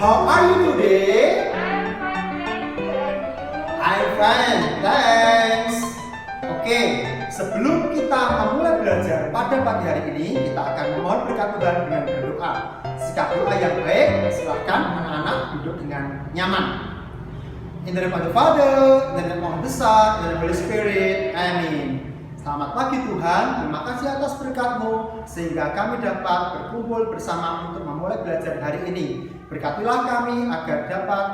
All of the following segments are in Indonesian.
How are you today? I'm fine, thanks. Oke, sebelum kita memulai belajar pada pagi hari ini, kita akan memohon berkat Tuhan dengan berdoa. Sikap doa yang baik, silakan anak-anak duduk dengan nyaman. In the name of the Father, in the name of the Son, in the name of the Holy Spirit, Amin. Selamat pagi Tuhan, terima kasih atas berkat-Mu sehingga kami dapat berkumpul bersama untuk memulai belajar hari ini. Berkatilah kami agar dapat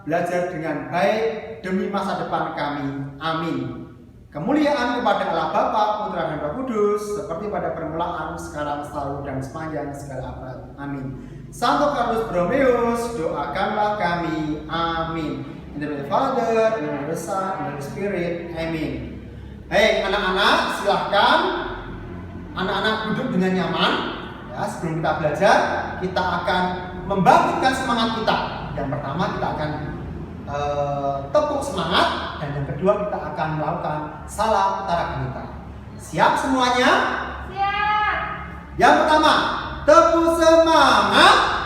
belajar dengan baik demi masa depan kami. Amin. Kemuliaan kepada Allah Bapa, Putra dan Roh Kudus seperti pada permulaan, sekarang, selalu dan sepanjang segala abad. Amin. Santo Carlos Borromeus, doakanlah kami. Amin. In the name of the Father, in the name of the Son, in the name of the Spirit. Amin. Baik, anak-anak, silahkan anak-anak duduk dengan nyaman. Ya, sebelum kita belajar, kita akan membangkitkan semangat kita. Yang pertama kita akan tepuk semangat, dan yang kedua kita akan melakukan salam tarakanita. Siap semuanya? Siap. Yang pertama, tepuk semangat.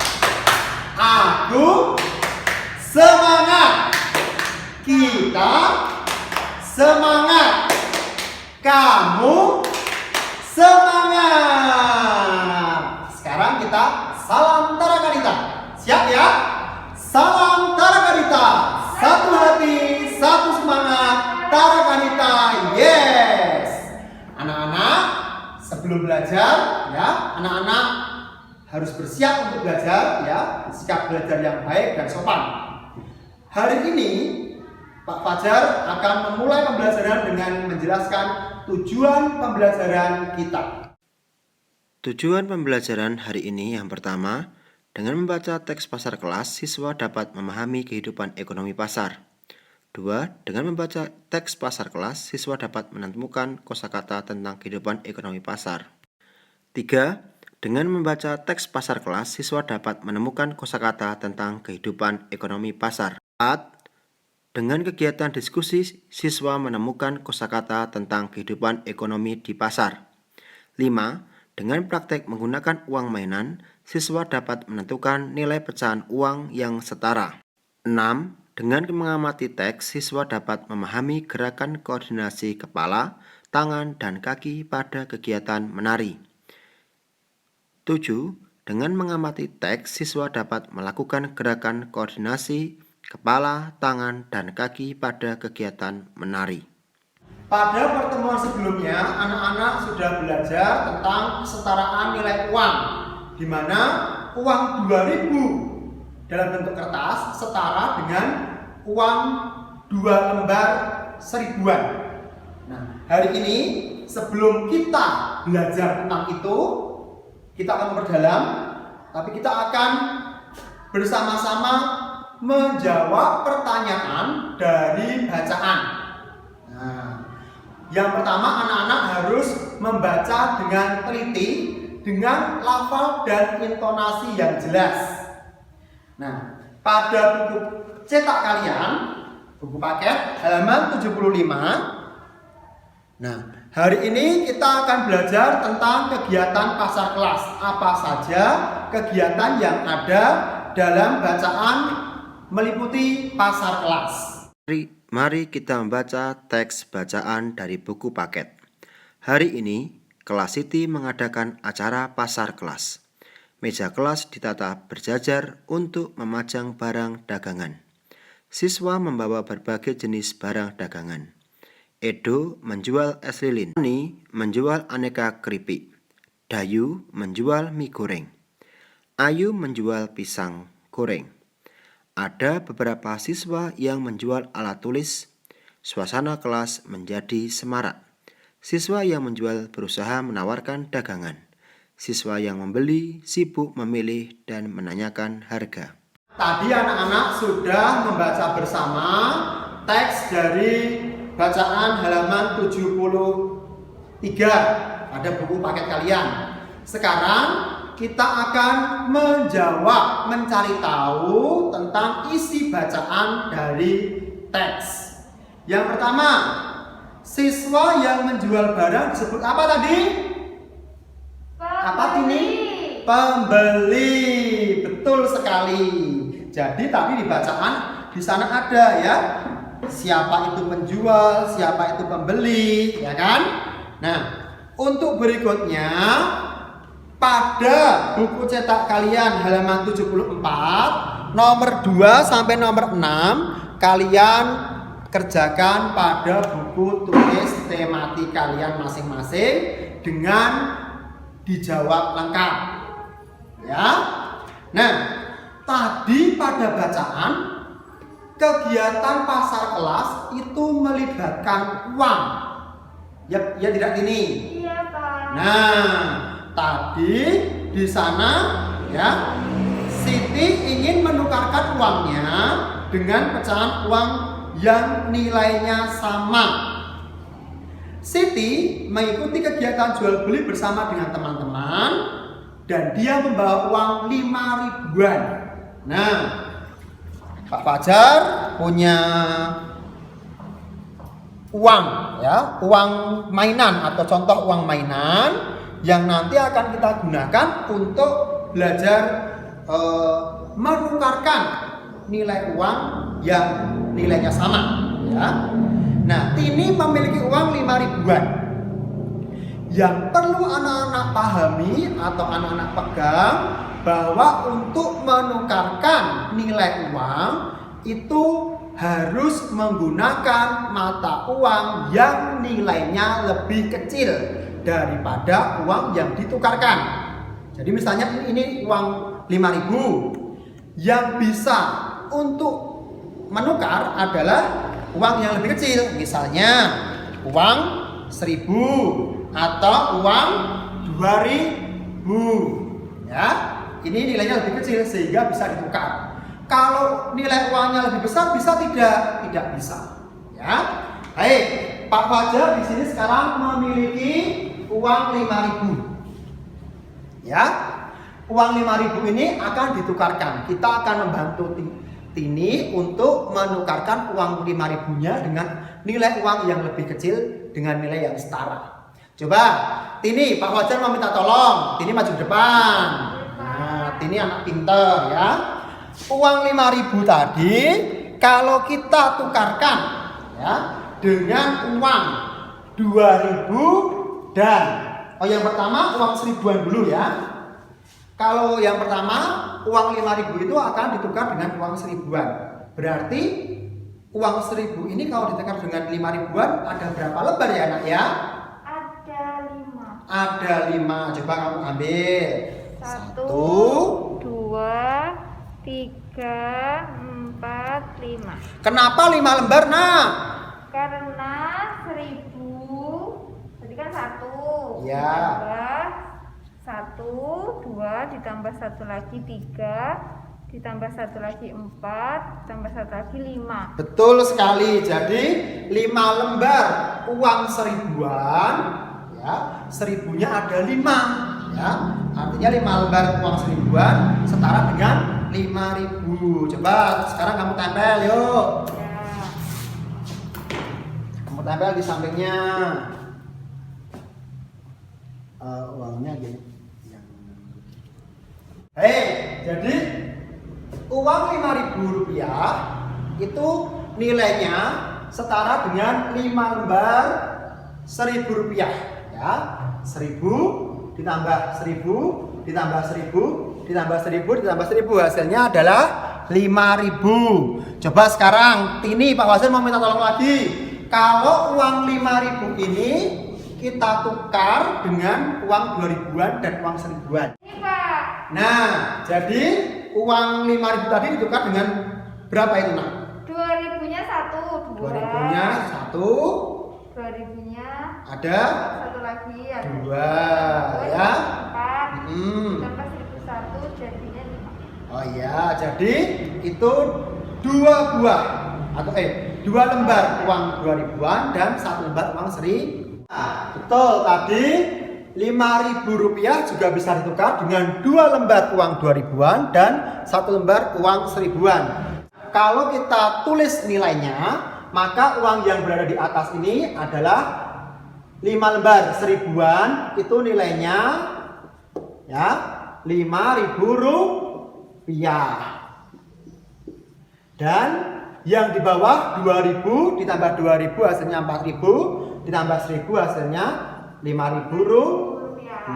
Aku semangat. Kita semangat. Kamu semangat. Sekarang kita salam tarakanita. Siap ya? Salam tarakanita. Satu hati, satu semangat. Tarakanita. Yes. Anak-anak, sebelum belajar ya, anak-anak harus bersiap untuk belajar ya. Sikap belajar yang baik dan sopan. Hari ini Pak Fajar akan memulai pembelajaran dengan menjelaskan tujuan pembelajaran kita. Tujuan pembelajaran hari ini yang pertama, dengan membaca teks pasar kelas, siswa dapat memahami kehidupan ekonomi pasar. 2. Dengan membaca teks pasar kelas, siswa dapat menemukan kosakata tentang kehidupan ekonomi pasar. 3. Dengan membaca teks pasar kelas, siswa dapat menemukan kosakata tentang kehidupan ekonomi pasar. 4. Dengan kegiatan diskusi, siswa menemukan kosakata tentang kehidupan ekonomi di pasar. 5. Dengan praktek menggunakan uang mainan, siswa dapat menentukan nilai pecahan uang yang setara. 6. Dengan mengamati teks, siswa dapat memahami gerakan koordinasi kepala, tangan, dan kaki pada kegiatan menari. 7. Dengan mengamati teks, siswa dapat melakukan gerakan koordinasi kepala, tangan, dan kaki pada kegiatan menari. Pada pertemuan sebelumnya, anak-anak sudah belajar tentang kesetaraan nilai uang, di mana uang 2.000 dalam bentuk kertas setara dengan uang 2 lembar seribuan. Nah, hari ini sebelum kita belajar tentang itu, kita akan memperdalam, tapi kita akan bersama-sama menjawab pertanyaan dari bacaan. Nah, yang pertama anak-anak harus membaca dengan teliti, dengan lafal dan intonasi yang jelas. Nah, pada buku cetak kalian, buku paket halaman 75. Nah, hari ini kita akan belajar tentang kegiatan pasar kelas. Apa saja kegiatan yang ada dalam bacaan meliputi pasar kelas. Mari kita membaca teks bacaan dari buku paket. Hari ini, kelas Siti mengadakan acara pasar kelas. Meja kelas ditata berjajar untuk memajang barang dagangan. Siswa membawa berbagai jenis barang dagangan. Edo menjual es lilin. Ani menjual aneka keripik. Dayu menjual mie goreng. Ayu menjual pisang goreng. Ada beberapa siswa yang menjual alat tulis. Suasana kelas menjadi semarak. Siswa yang menjual berusaha menawarkan dagangan. Siswa yang membeli sibuk memilih dan menanyakan harga. Tadi anak-anak sudah membaca bersama teks dari bacaan halaman 73 pada buku paket kalian. Sekarang kita akan menjawab, mencari tahu tentang isi bacaan dari teks. Yang pertama, siswa yang menjual barang disebut apa tadi? Apa ini? Pembeli. Betul sekali. Jadi tadi di bacaan di sana ada ya, siapa itu penjual, siapa itu pembeli, ya kan? Nah, untuk berikutnya pada buku cetak kalian halaman 74 nomor 2 sampai nomor 6 kalian kerjakan pada buku tulis tematik kalian masing-masing dengan dijawab lengkap. Ya. Nah, tadi pada bacaan kegiatan pasar kelas itu melibatkan uang. Ya tidak ini. Iya, Pak. Nah, tadi di sana ya Siti ingin menukarkan uangnya dengan pecahan uang yang nilainya sama. Siti mengikuti kegiatan jual beli bersama dengan teman-teman dan dia membawa uang 5 ribuan. Nah, Pak Fajar punya uang ya, uang mainan atau contoh uang mainan yang nanti akan kita gunakan untuk belajar menukarkan nilai uang yang nilainya sama ya. Nah, Tini memiliki uang 5 ribuan. Yang perlu anak-anak pahami atau anak-anak pegang bahwa untuk menukarkan nilai uang itu harus menggunakan mata uang yang nilainya lebih kecil daripada uang yang ditukarkan. Jadi misalnya ini uang 5.000, yang bisa untuk menukar adalah uang yang lebih kecil, misalnya uang 1.000 atau uang 2.000. Ya, ini nilainya lebih kecil sehingga bisa ditukar. Kalau nilai uangnya lebih besar bisa tidak bisa. Ya, baik. Pak Fajar di sini sekarang memiliki uang 5.000. Ya, uang 5.000 ini akan ditukarkan. Kita akan membantu Tini untuk menukarkan uang 5.000-nya dengan nilai uang yang lebih kecil dengan nilai yang setara. Coba, Tini, Pak Fajar mau minta tolong. Tini maju depan. Nah, Tini anak pinter ya. Uang 5.000 tadi kalau kita tukarkan ya dengan uang 2.000 dan yang pertama uang 1.000-an dulu ya. Kalau yang pertama uang 5.000 itu akan ditukar dengan uang 1.000-an. Berarti uang 1.000 ini kalau ditukar dengan 5.000-an ada berapa lembar ya anak ya? Ada 5. Coba kamu ambil. 1, 2, 3, 4, 5. Kenapa 5 lembar nak? Karena 1.000 tadi kan 1 Ya. Ditambah 1, 2 ditambah 1 lagi 3 ditambah 1 lagi 4 ditambah 1 lagi 5. Betul sekali. Jadi 5 lembar uang 1.000-an ya, 1.000-nya ada 5 ya. Artinya 5 lembar uang 1.000-an setara dengan 5.000. Coba sekarang kamu tempel yuk. Ya. Kamu tempel di sampingnya. Uangnya gini. Jadi uang 5.000 rupiah itu nilainya setara dengan 5 lembar 1.000 rupiah ya. 1.000 ditambah 1.000 ditambah 1.000 ditambah 1.000 ditambah 1.000 hasilnya adalah 5.000. Coba sekarang Tini, Pak Fajar mau minta tolong lagi. Kalau uang 5.000 ini kita tukar dengan uang 2.000-an dan uang 1.000-an. Ini Pak. Nah, jadi uang 5.000 tadi ditukar dengan berapa itu nak? 2.000-nya 1, 2. 2.000-nya 1. 2.000-nya Ada 1 lagi ada 2 ya. 4 ditambah 1.001 jadinya 5. Oh iya, jadi itu 2 buah atau 2 lembar uang 2.000-an dan 1 lembar uang 1.000. Nah, betul tadi 5.000 rupiah juga bisa ditukar dengan 2 lembar uang 2.000-an dan 1 lembar uang 1.000-an. Kalau kita tulis nilainya, maka uang yang berada di atas ini adalah 5 lembar 1.000-an, itu nilainya ya 5.000 rupiah. Dan yang di bawah 2000 ditambah 2000 hasilnya 4000, ditambah 1000 hasilnya 5000 rupiah.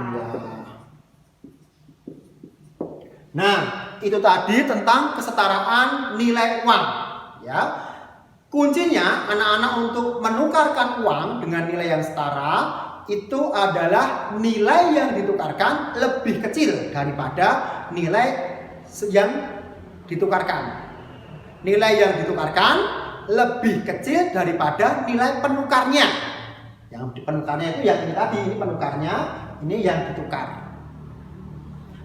Nah, itu tadi tentang kesetaraan nilai uang, ya. Kuncinya anak-anak untuk menukarkan uang dengan nilai yang setara itu adalah nilai yang ditukarkan lebih kecil daripada nilai yang ditukarkan. Nilai yang ditukarkan lebih kecil daripada nilai penukarnya. Yang penukarnya itu yang ini tadi, ini penukarnya, ini yang ditukar.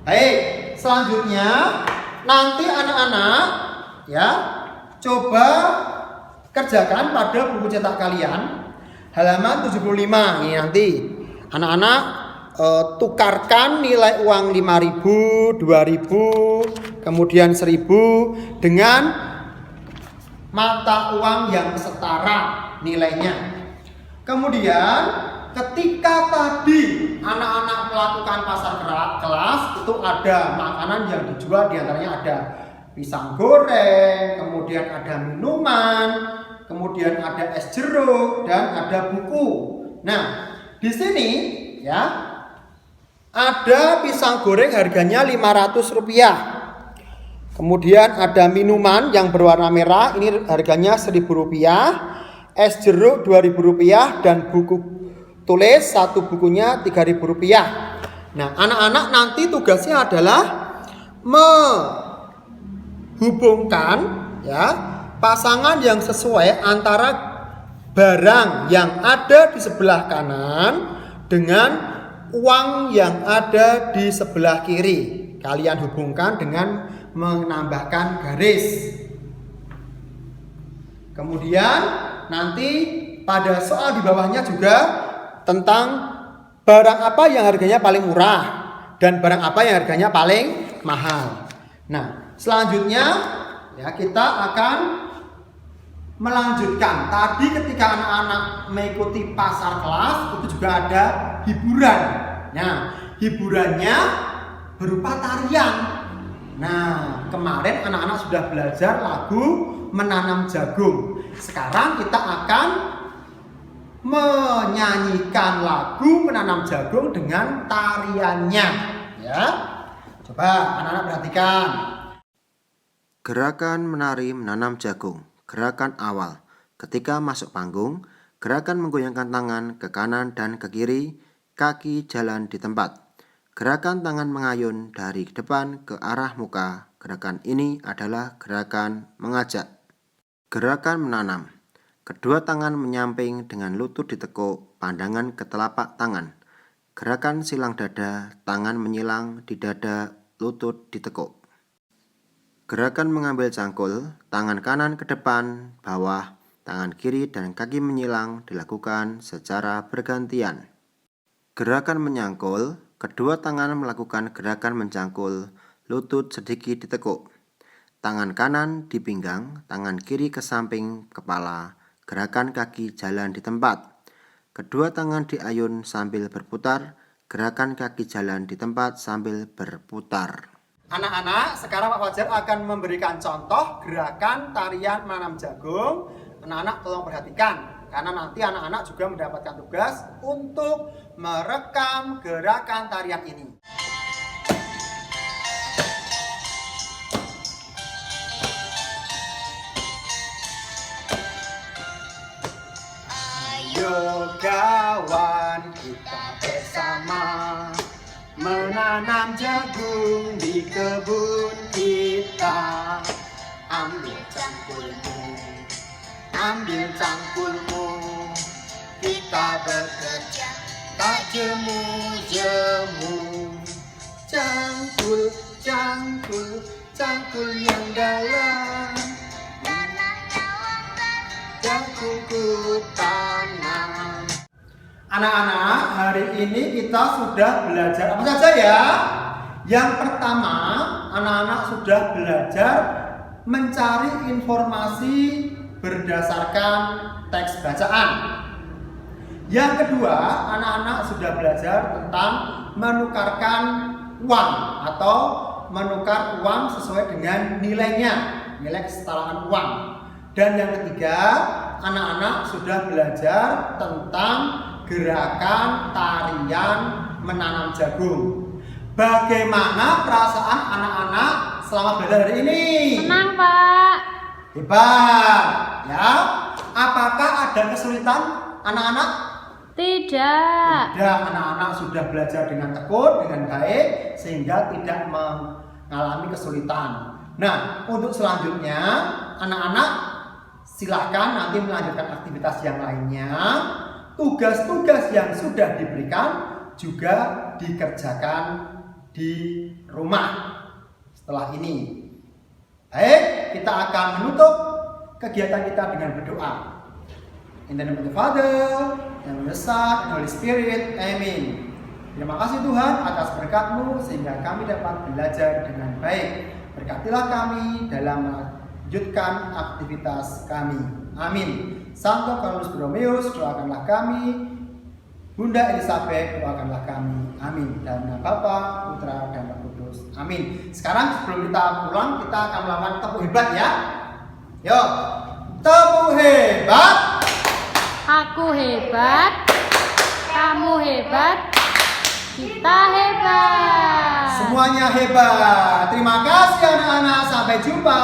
Baik, selanjutnya nanti anak-anak ya coba kerjakan pada buku cetak kalian halaman 75. Ini nanti anak-anak tukarkan nilai uang 5.000, 2.000, kemudian 1.000 dengan mata uang yang setara nilainya. Kemudian ketika tadi anak-anak melakukan pasar kelas, itu ada makanan yang dijual, diantaranya ada pisang goreng, kemudian ada minuman, kemudian ada es jeruk, dan ada buku. Nah, di sini ya ada pisang goreng harganya Rp500. Kemudian ada minuman yang berwarna merah, ini harganya Rp1.000. Es jeruk Rp2.000 dan buku tulis satu bukunya Rp3.000. Nah, anak-anak nanti tugasnya adalah menghubungkan ya pasangan yang sesuai antara barang yang ada di sebelah kanan dengan uang yang ada di sebelah kiri. Kalian hubungkan dengan menambahkan garis. Kemudian nanti pada soal di bawahnya juga tentang barang apa yang harganya paling murah dan barang apa yang harganya paling mahal. Nah, selanjutnya ya kita akan melanjutkan. Tadi ketika anak-anak mengikuti pasar kelas itu juga ada hiburan. Nah, hiburannya berupa tarian. Nah, kemarin anak-anak sudah belajar lagu Menanam Jagung. Sekarang kita akan menyanyikan lagu Menanam Jagung dengan tariannya, ya. Coba anak-anak perhatikan. Gerakan menari menanam jagung. Gerakan awal. Ketika masuk panggung, gerakan menggoyangkan tangan ke kanan dan ke kiri, kaki jalan di tempat. Gerakan tangan mengayun dari depan ke arah muka. Gerakan ini adalah gerakan mengajak. Gerakan menanam. Kedua tangan menyamping dengan lutut ditekuk, pandangan ke telapak tangan. Gerakan silang dada, tangan menyilang di dada, lutut ditekuk. Gerakan mengambil cangkul, tangan kanan ke depan, bawah, tangan kiri dan kaki menyilang dilakukan secara bergantian. Gerakan menyangkul, kedua tangan melakukan gerakan mencangkul, lutut sedikit ditekuk. Tangan kanan di pinggang, tangan kiri ke samping kepala, gerakan kaki jalan di tempat. Kedua tangan diayun sambil berputar, gerakan kaki jalan di tempat sambil berputar. Anak-anak, sekarang Pak Fajar akan memberikan contoh gerakan tarian menanam jagung. Anak-anak tolong perhatikan, karena nanti anak-anak juga mendapatkan tugas untuk merekam gerakan tarian ini. Ayo kawan, kita bersama menanam jagung di kebun kita. Ambil cangkulmu, kita bekerja tak jemu-jemu. Cangkul yang dalam, jagung tanam. Anak-anak, hari ini kita sudah belajar apa saja ya? Yang pertama, anak-anak sudah belajar mencari informasi berdasarkan teks bacaan. Yang kedua, anak-anak sudah belajar tentang menukarkan uang atau menukar uang sesuai dengan nilainya. nilai kesetaraan uang. Dan yang ketiga, anak-anak sudah belajar tentang gerakan tarian menanam jagung. Bagaimana perasaan anak-anak selama belajar hari ini? Senang, Pak. Hebat, ya. Apakah ada kesulitan anak-anak? Tidak. Tidak, anak-anak sudah belajar dengan tekun, dengan baik, sehingga tidak mengalami kesulitan. Nah, untuk selanjutnya, anak-anak silakan nanti melanjutkan aktivitas yang lainnya. Tugas-tugas yang sudah diberikan juga dikerjakan di rumah setelah ini. Baik, kita akan menutup kegiatan kita dengan berdoa. In the name of the Father, and the Son, and Holy Spirit. Amin. Terima kasih Tuhan atas berkat-Mu sehingga kami dapat belajar dengan baik. Berkatilah kami dalam melanjutkan aktivitas kami. Amin. Santo Carolus Borromeus, doakanlah kami. Bunda Elizabeth, doakanlah kami. Amin. Dalam nama Bapa, Putra, dan Roh Kudus. Amin. Sekarang sebelum kita pulang, kita akan melakukan tepuk hebat ya. Yuk, tepuk hebat. Aku hebat. Kamu hebat. Kita hebat. Semuanya hebat. Terima kasih anak-anak. Sampai jumpa.